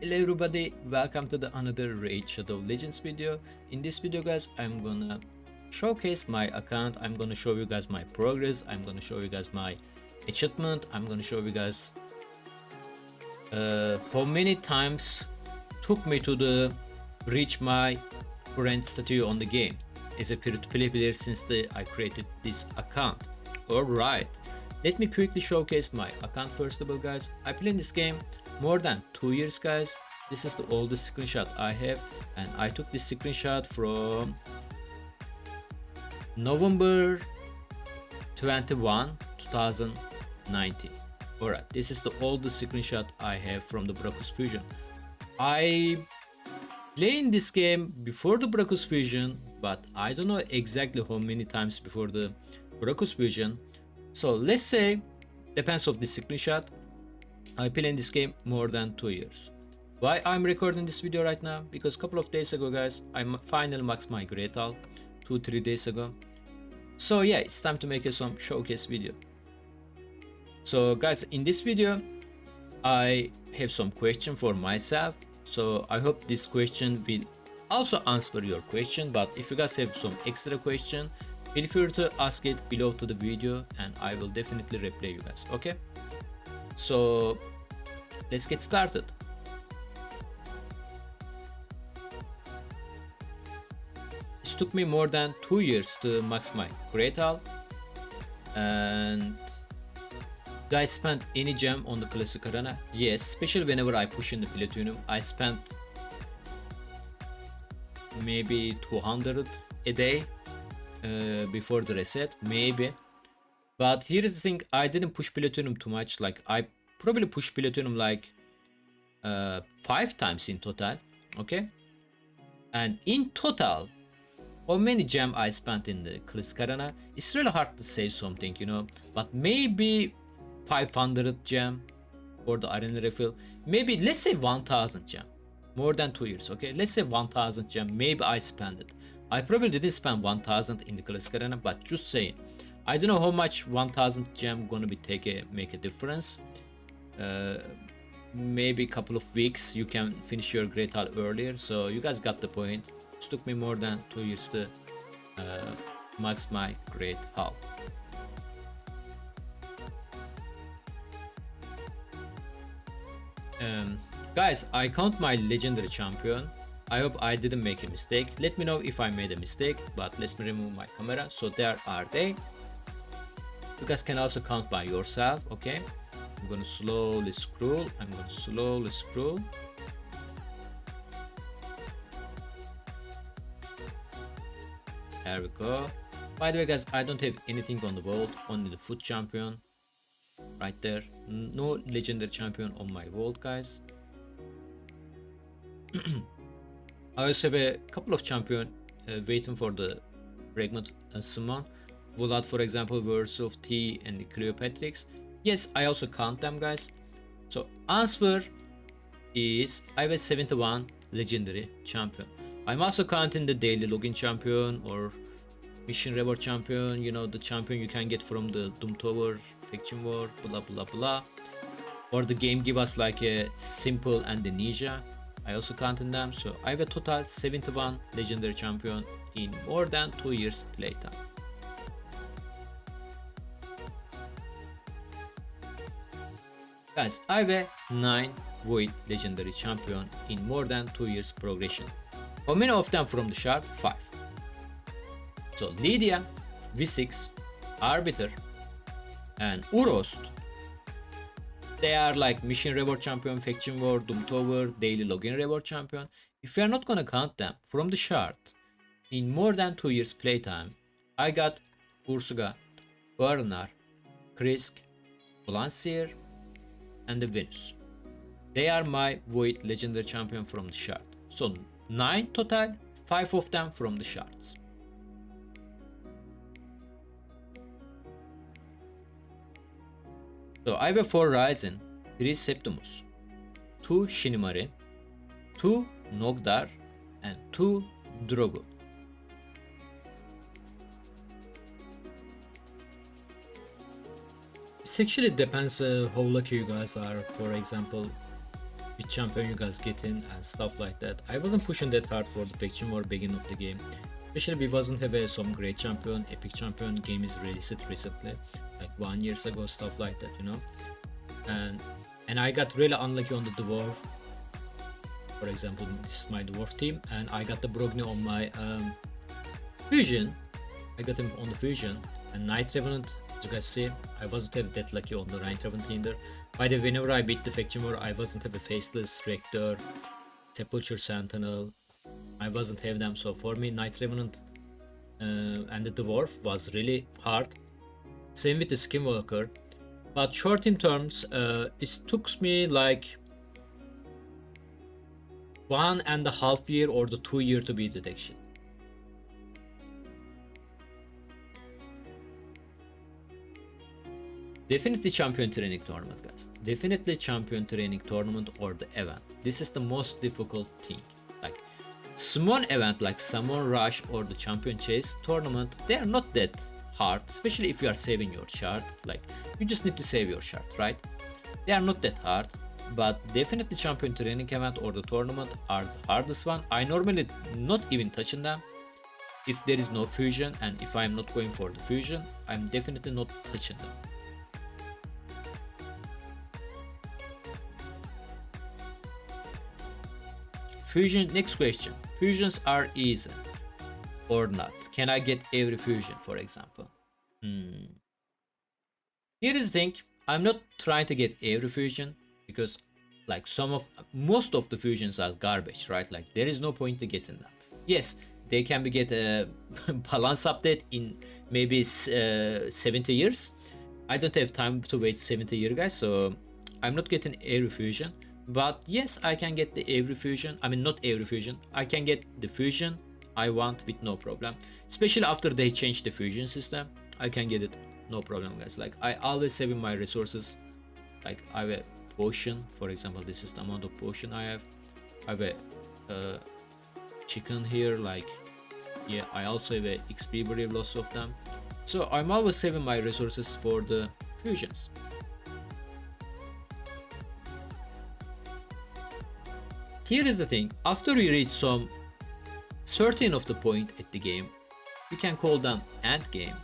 Hello everybody, welcome to the another Raid Shadow Legends video. In this video guys, I'm gonna showcase my account. I'm gonna show you guys my progress. I'm gonna show you guys my achievement. I'm gonna show you guys how many times took me to the reach my current statue on the game as a free-to-play player since I created this account. Alright, let me quickly showcase my account first of all guys. I play in this game more than 2 years guys. This is the oldest screenshot I have, and I took this screenshot from November 21 2019. Alright, this is the oldest screenshot I have from the Bracus Fusion. I played this game before the Bracus Fusion, but I don't know exactly how many times before the Bracus Fusion. So let's say, depends of this screenshot, I play in this game more than 2 years. Why I'm recording this video right now? Because a couple of days ago guys, I finally maxed my Great Hall 2-3 days ago. So yeah, it's time to make some showcase video. So guys, in this video I have some question for myself, so I hope this question will also answer your question. But if you guys have some extra question, feel free to ask it below to the video and I will definitely reply you guys. Okay, so let's get started. It took me more than 2 years to max my Great Hall, and do I spend any gem on the classic arena? Yes, especially whenever I push in the Platinium. I spent maybe 200 a day before the reset, maybe. But here's the thing, I didn't push Platinium too much. Like I probably pushed Platinium like 5 times in total. Okay, and in total, how many gem I spent in the classic arena? It's really hard to say something, you know, but maybe 500 gem for the arena refill. Maybe let's say 1000 gem. More than 2 years, okay? Let's say 1000 gem. Maybe I spent it. I probably didn't spend 1000 in the classic arena, but just saying. I don't know how much 1000 gem gonna be make a difference. Maybe a couple of weeks you can finish your Great Hall earlier. So you guys got the point. It took me more than 2 years to max my Great Hall. Guys, I count my legendary champion. I hope I didn't make a mistake. Let me know if I made a mistake, but let me remove my camera. So there are they. You guys can also count by yourself, okay? I'm gonna slowly scroll. There we go. By the way guys, I don't have anything on the vault, only the foot champion right there. No legendary champion on my vault guys. I also have a couple of champion waiting for the fragment summon. Vlad, for example, Verse of T and the Cleopatrix. Yes, I also count them guys. So answer is I have a 71 legendary champion. I'm also counting the daily login champion or mission reward champion, you know, the champion you can get from the Doom Tower, Faction War, blah blah blah, or the game give us like a simple and the ninja. I also counted them, so I have a total 71 legendary champion in more than 2 years playtime. Guys, I have a 9 void legendary champion in more than 2 years progression. How many of them from the shard? 5. So Lydia, V6, Arbiter, and Urost, they are like mission reward champion, faction war, Doom Tower, daily login reward champion. If we are not gonna count them from the shard, in more than 2 years playtime, I got Ursuga, Warner, Krisk, Blansier, and the Venus. They are my void legendary champion from the shard. So 9 total, 5 of them from the shards. So I have 4 Ryzen, 3 Septimus, 2 Shinimari, 2 Nogdar, and 2 Drogo. It actually depends how lucky you guys are. For example, which champion you guys get in and stuff like that. I wasn't pushing that hard for the faction war beginning of the game. Especially we wasn't have some great champion, epic champion. Game is released recently, like 1 year ago, stuff like that, you know. And I got really unlucky on the dwarf. For example, this is my dwarf team, and I got the Brogni on my fusion. I got him on the fusion, and Night Revenant, as you guys see, I wasn't have that lucky on the Night Revenant either. By the way, whenever I beat the faction war, I wasn't have a Faceless, Rector, Sepulture Sentinel. I wasn't have them, so for me, Night Revenant and the dwarf was really hard. Same with the Skinwalker. But short in terms, it took me like 1.5 year or the 2 year to beat the deck shit. Definitely champion training tournament, guys. Definitely champion training tournament or the event. This is the most difficult thing. Like small event like Summon Rush or the champion chase tournament, they are not that hard, especially if you are saving your shard. Like you just need to save your shard, right? They are not that hard, but definitely champion training event or the tournament are the hardest one. I normally not even touching them if there is no fusion, and if I am not going for the fusion, I'm definitely not touching them. Fusion, next question. Fusions are easy or not? Can I get every fusion, for example? Here is the thing. I'm not trying to get every fusion because like most of the fusions are garbage, right? Like there is no point to getting them. Yes, they can be get a balance update in maybe 70 years. I don't have time to wait 70 years, guys, so I'm not getting every fusion. But yes, I can get the every fusion. I mean, not every fusion. I can get the fusion I want with no problem. Especially after they change the fusion system, I can get it no problem, guys. Like I always save my resources. Like I have a potion, for example. This is the amount of potion I have. I have a chicken here. Like yeah, I also have a XP brave loss of them. So I'm always saving my resources for the fusions. Here is the thing, after you reach some certain of the point at the game, you can call them end game.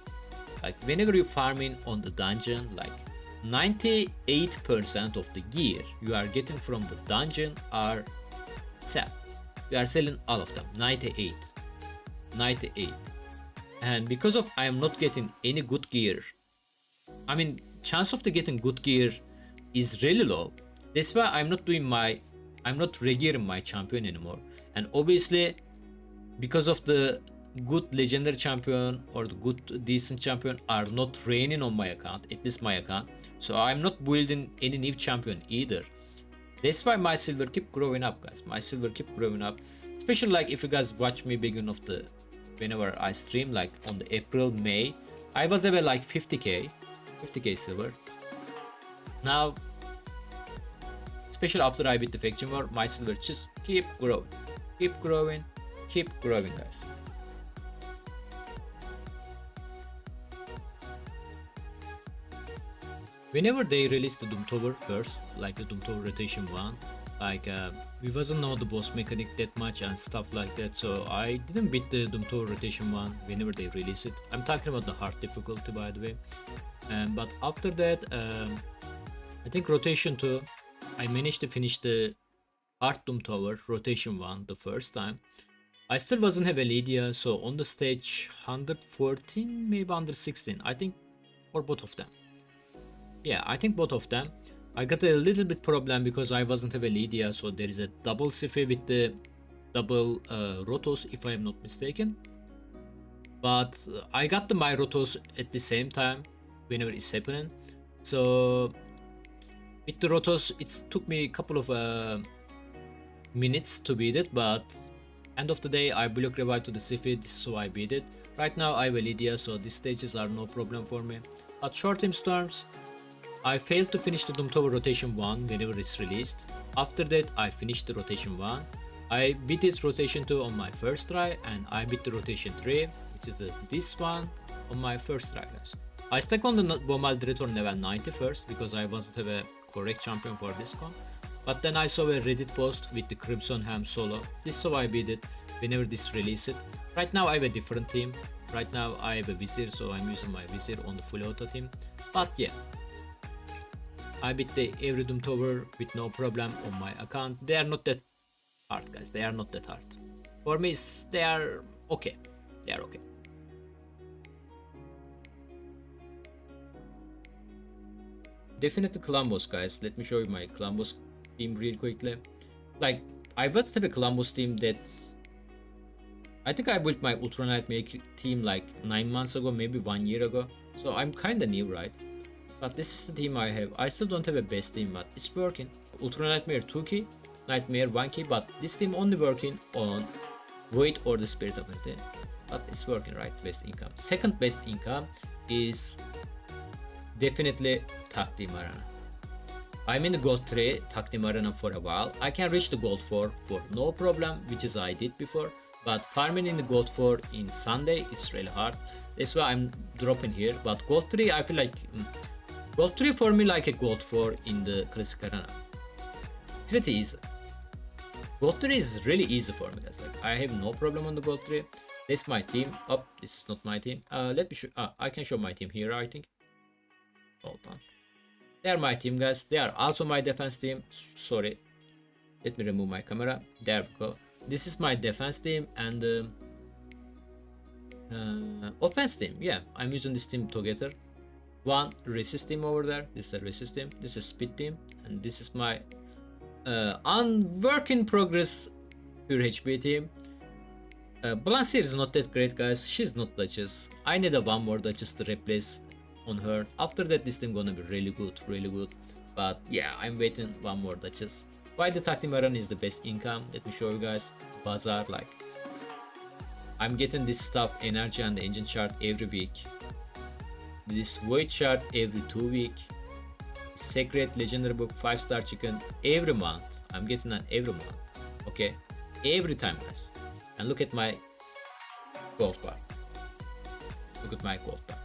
Like whenever you farming on the dungeon, like 98% of the gear you are getting from the dungeon are sell. You are selling all of them, 98. And because of I am not getting any good gear, I mean chance of the getting good gear is really low. That's why I'm not regearing my champion anymore. And obviously because of the good legendary champion or the good decent champion are not raining on my account, at least my account, so I'm not building any new champion either. That's why my silver keep growing up, guys. My silver keep growing up, especially like if you guys watch me beginning of the whenever I stream, like on the April, May, I was ever like 50k silver. Now especially after I beat the faction war, my silver just keep growing, guys. Whenever they released the Doom Tower first, like the Doom Tower rotation 1, like we wasn't know the boss mechanic that much and stuff like that, so I didn't beat the Doom Tower rotation 1 whenever they released it. I'm talking about the hard difficulty, by the way. But after that, I think rotation 2, I managed to finish the hard Doom Tower rotation 1 the first time. I still wasn't have a Lydia, so on the stage 114, maybe 116, I think, or both of them. Yeah, I think both of them. I got a little bit problem because I wasn't have a Lydia, so there is a double Sife with the double Rotos, if I am not mistaken. But I got the my Rotos at the same time whenever it's happening. So with the Rotos, it took me a couple of minutes to beat it, but end of the day I block revive to the Sife, so I beat it. Right now I have a Lydia, so these stages are no problem for me. At short term storms, I failed to finish the Doom Tower rotation 1 whenever it's released. After that I finished the rotation 1. I beat it rotation 2 on my first try, and I beat the rotation 3, which is this one, on my first try, guys. I stuck on the Bomal Director level 90 first because I wasn't have a correct champion for this con. But then I saw a Reddit post with the Crimson Ham solo. This so I beat it whenever this release it. Right now I have a different team. Right now I have a Vizier, so I'm using my Vizier on the full auto team. But yeah, I beat the every Doom Tower with no problem on my account. They are not that hard, guys. They are not that hard. For me, they are okay. They are okay. Definitely clan boss, guys. Let me show you my clan boss team real quickly. Like, I was have a clan boss team that's... I think I built my Ultra Nightmare team like 9 months ago, maybe 1 year ago. So I'm kinda new, right? But this is the team I have. I still don't have a best team, but it's working. Ultra Nightmare 2 key, Nightmare 1 key, but this team only working on Void or the Spirit ability. But it's working, right? Best income. Second best income is definitely Tag Team Arena. I'm in the Gold 3 Tag Team Arena for a while. I can reach the Gold 4 for no problem, which is I did before. But farming in the Gold 4 in Sunday, it's really hard. That's why I'm dropping here. But Gold 3, I feel like Gold 3 for me like a Gold 4 in the Classic Arena. Pretty easy. Gold 3 is really easy for me, guys. Like, I have no problem on the Gold 3. This is my team. Oh, this is not my team. Let me show. I can show my team here, I think. Hold on. They are my team, guys. They are also my defense team. Sorry. Let me remove my camera. There we go. This is my defense team and offense team. Yeah, I'm using this team together. One resist team over there. This is a resist team. This is speed team, and this is my work in progress pure HP team. Blancy is not that great, guys. She's not Duchess. I need a one more Duchess to replace on her. After that, this team gonna be really good, really good. But yeah, I'm waiting one more Duchess. Why the Tag Team Arena is the best income? Let me show you guys. Bazaar, like I'm getting this stuff, energy and the engine chart every week. This void chart every 2 weeks. Secret legendary book 5-star chicken every month. I'm getting that every month. Okay, every time, guys. And look at my gold bar. Look at my gold bar.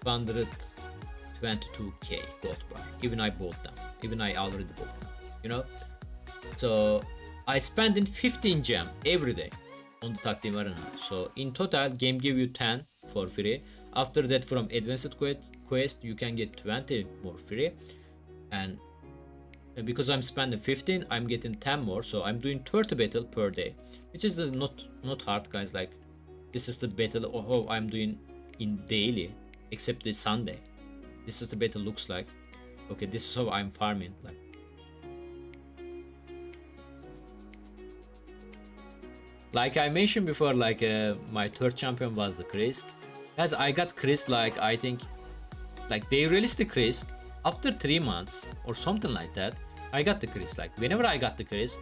122k gold bar. Even I bought them. Even I already bought them. You know. So I spend in 15 gem every day on the Tag Team Arena. So in total, game give you 10 for free. After that, from advanced quest, you can get 20 more free. And because I'm spending 15, I'm getting 10 more. So I'm doing 30 battle per day, which is not hard, guys. Like this is the battle I'm doing in daily, except the Sunday. This is the battle looks like. Okay, this is how I'm farming. Like I mentioned before, like my third champion was the Krisk. As I got Krisk, like I think, like they released the Krisk after 3 months or something like that. I got the Krisk. Like whenever I got the Krisk,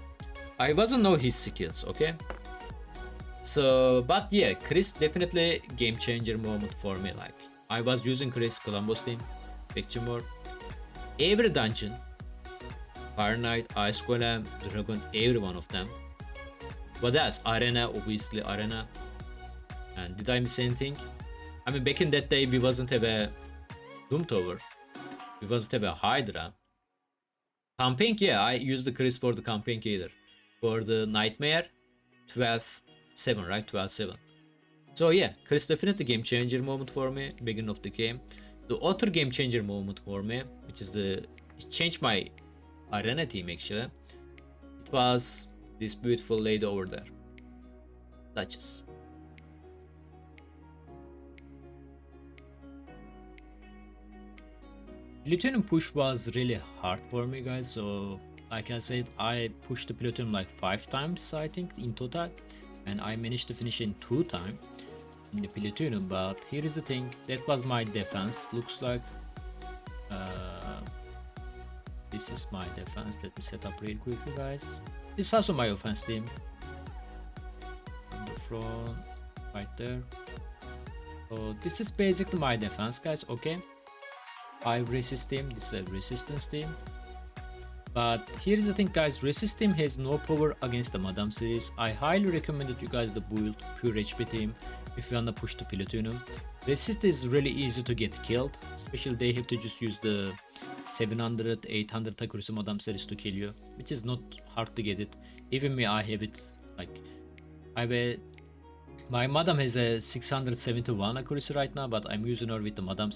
I wasn't know his skills. Okay. So, but yeah, Krisk definitely game changer moment for me. Like I was using Krisk Columbus team, picture more. Every dungeon, Fire Knight, Ice Golem, Dragon, every one of them. What else? Arena, obviously Arena. And did I miss anything? I mean, back in that day, we wasn't have a Doom Tower. We wasn't have a Hydra. Camping, yeah, I used the Chris for the camping either. For the Nightmare, 12-7, right? 12-7. So yeah, Chris definitely game changer moment for me, beginning of the game. The other game changer moment for me, which is it changed my Arena team actually. It was this beautiful lady over there, Duchess. Platinum push was really hard for me, guys. So like I said, I pushed the Platinum like 5 times, I think, in total, and I managed to finish in 2 times in the Platinum. But here is the thing, that was my defense. Looks like this is my defense. Let me set up real quickly, guys. This is also my offense team. On the front, right there. So this is basically my defense, guys. Okay. 5 resist team. This is a resistance team. But here's the thing, guys. Resist team has no power against the Madame series. I highly recommend you guys the build pure HP team if you wanna push the Platinum. Resist is really easy to get killed. Especially they have to just use the 700, 800 accuracy modem series to kill you, which is not hard to get it. Even me, I have it. Like, I have a, my modem has a 671 accuracy right now, but I'm using her with the modem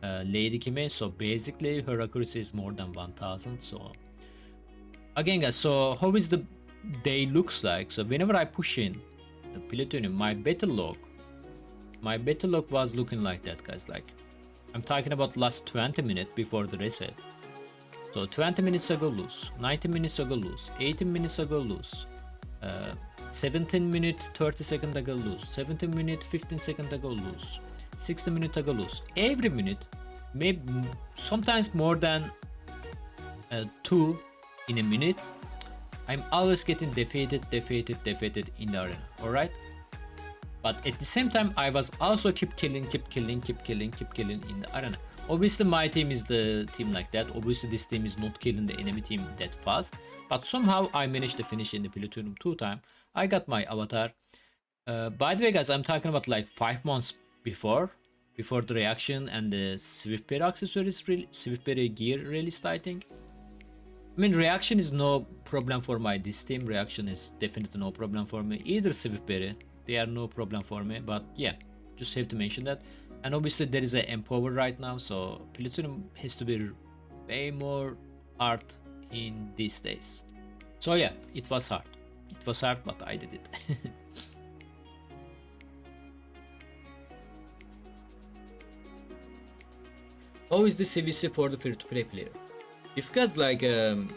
Lady Kime, so basically her accuracy is more than 1000. So again guys, so how is the day looks like? So whenever I push in the Platinium, my battle log was looking like that, guys. Like, I'm talking about last 20 minutes before the reset. So 20 minutes ago lose, 90 minutes ago lose, 18 minutes ago lose, 17 minute 30 second ago lose, 17 minute 15 second ago lose, 60 minute ago lose. Every minute, maybe sometimes more than 2 in a minute, I'm always getting defeated in the arena. Alright, but at the same time I was also keep killing in the arena. Obviously my team is the team like that. Obviously this team is not killing the enemy team that fast, but somehow I managed to finish in the Platinium 2 time. I got my avatar. By the way guys, I'm talking about like 5 months before the reaction and the Swiftberry accessories, Swiftberry gear released, I think. I mean, reaction is no problem for my this team. Reaction is definitely no problem for me. Either Swiftberry, they are no problem for me. But yeah, just have to mention that. And obviously there is a empower right now, so Platinium has to be way more hard in these days. So yeah, it was hard. It was hard, but I did it. How is the CVC for the free-to-play player? If you guys like end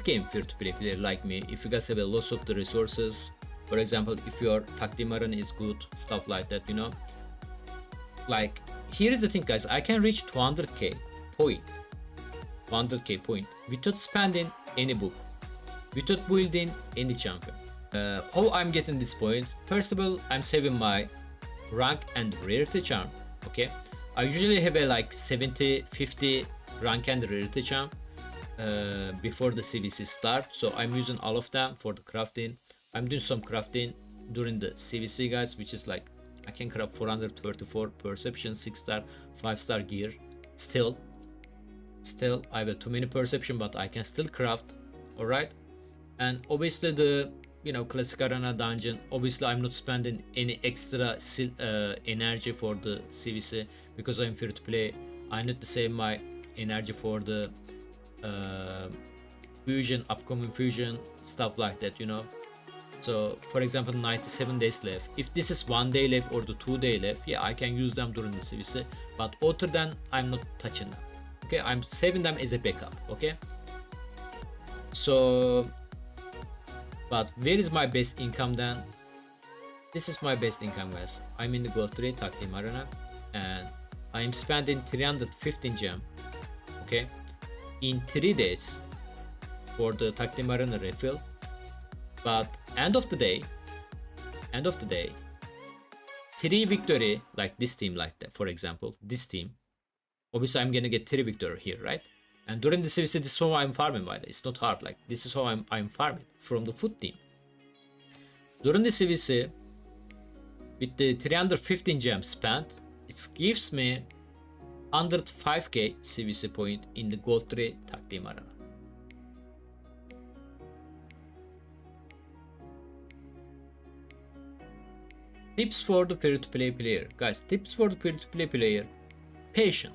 game free-to-play player like me, if you guys have a loss of the resources, for example, if your Taktimaran is good, stuff like that, you know. Like, here is the thing guys, I can reach 200k point without spending any book, without building any champion. How I'm getting this point? First of all, I'm saving my rank and rarity charm. Okay, I usually have a like 70-50 rank and rarity charm before the CVC start, so I'm using all of them for the crafting. I'm doing some crafting during the CVC guys, which is like I can craft 434 perception, 6-star, 5-star gear. Still I have too many perception, but I can still craft. All right, and obviously the classic arena dungeon, obviously I'm not spending any extra energy for the CVC because I'm free to play. I need to save my energy for the fusion, upcoming fusion, stuff like that, you know. So for example, 97 days left. If this is 1 day left or the 2 day left, yeah, I can use them during the CVC, but other than I'm not touching them. Okay, I'm saving them as a backup. Okay, so but where is my best income then? This is my best income guys. I'm in the gold 3 tag team arena and I'm spending 315 gem, okay, in 3 days for the tag team arena refill. But end of the day 3 victory, like this team, like that, for example, this team, obviously I'm gonna get 3 victory here, right? And during the CVC, this is how I'm farming, by the way. It's not hard, like this is how I'm farming from the foot team. During the CVC, with the 315 gems spent, it gives me 105k CVC point in the gold 3 tag team arena. Tips for the free-to-play player. Guys, tips for the free-to-play player. Patient.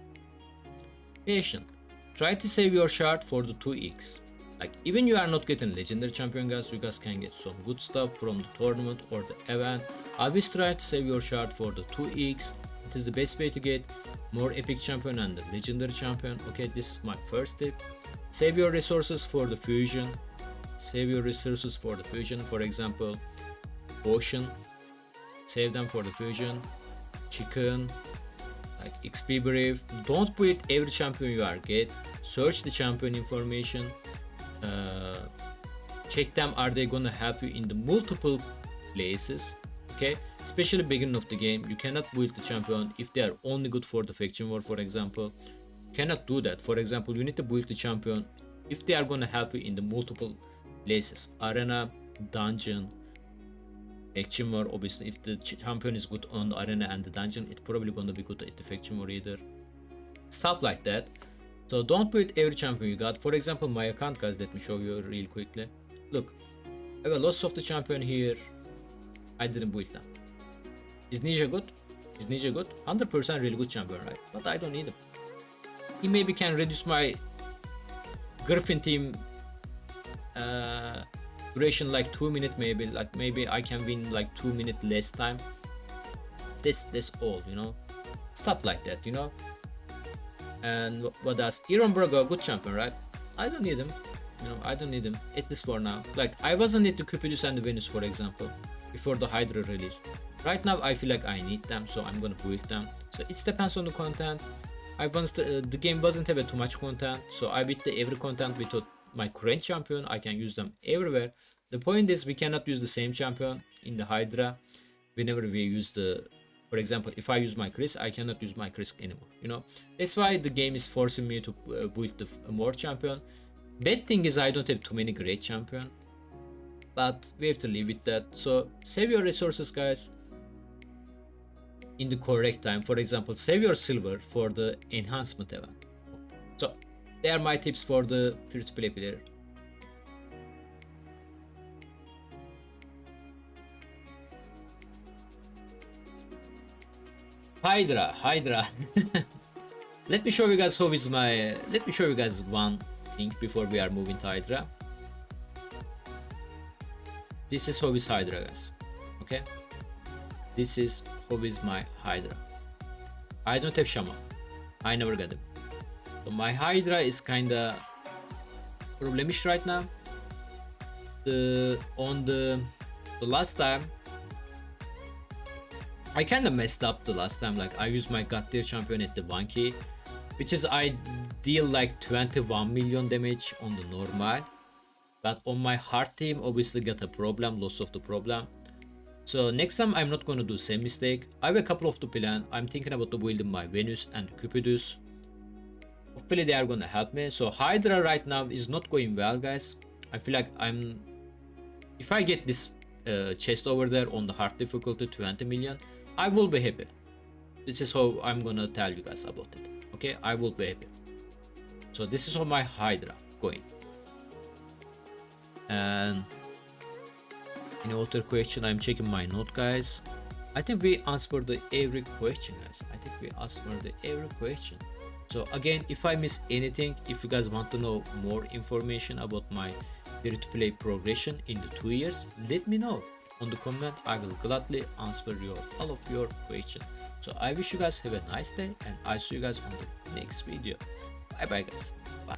Try to save your shard for the 2x. Like, even you are not getting legendary champion guys, you guys can get some good stuff from the tournament or the event. Always try to save your shard for the 2x. It is the best way to get more epic champion and the legendary champion. Okay, this is my first tip. Save your resources for the fusion. For example, potion. Save them for the fusion, chicken, like XP brief. Don't build every champion you are get. Search the champion information. Check them, are they gonna help you in the multiple places? Okay, especially beginning of the game, you cannot build the champion if they are only good for the faction war, for example. You cannot do that. For example, you need to build the champion if they are gonna help you in the multiple places: arena, dungeon, faction war. Obviously, if the champion is good on the arena and the dungeon, it's probably gonna be good at the faction war either. Stuff like that. So don't build every champion you got. For example, my account, guys, let me show you real quickly. Look, I have a lots of the champion here. I didn't build them. Is Ninja good? Is Ninja good? 100% really good champion, right? But I don't need him. He maybe can reduce my Griffin team duration like 2 minutes, maybe. Like maybe I can win like 2 minutes less time. This all, you know, stuff like that, you know. And what else? Iron Braga, good champion, right? I don't need him. You know, I don't need him at this for now. Like I wasn't need the Cupidus and the Venus, for example, before the Hydra release. Right now I feel like I need them, so I'm gonna build them. So it depends on the content. The game doesn't have too much content, so I beat the every content with my current champion. I can use them everywhere. The point is we cannot use the same champion in the Hydra whenever we use the, for example, if I use my Chris, I cannot use my Chris anymore, you know. That's why the game is forcing me to build the more champion. Bad thing is I don't have too many great champion, but we have to live with that. So save your resources, guys, in the correct time. For example, save your silver for the enhancement event. So they are my tips for the free-to-play player. Hydra. Let me show you guys how is my. Let me show you guys one thing before we are moving to Hydra. This is how is Hydra, guys. Okay. This is how is my Hydra. I don't have Shaman. I never got him. So my Hydra is kinda problemish right now. The last time I kinda messed up the last time. Like I used my God tier champion at the 1 key, which is I deal like 21 million damage on the normal, but on my hard team obviously got a problem, loss of the problem. So next time I'm not gonna do same mistake. I have a couple of the plan. I'm thinking about the building my Venus and Cupidus. Hopefully they are gonna help me. So Hydra right now is not going well, guys. I feel like if I get this chest over there on the hard difficulty 20 million, I will be happy. This is how I'm gonna tell you guys about it. Okay, I will be happy. So this is how my Hydra going. And any other question? I'm checking my note, guys. I think we answered every question, guys. I think we answered every question. So again, if I miss anything, if you guys want to know more information about my free-to-play progression in the 2 years, let me know on the comment. I will gladly answer all of your questions. So I wish you guys have a nice day, and I see you guys on the next video. Bye bye, guys.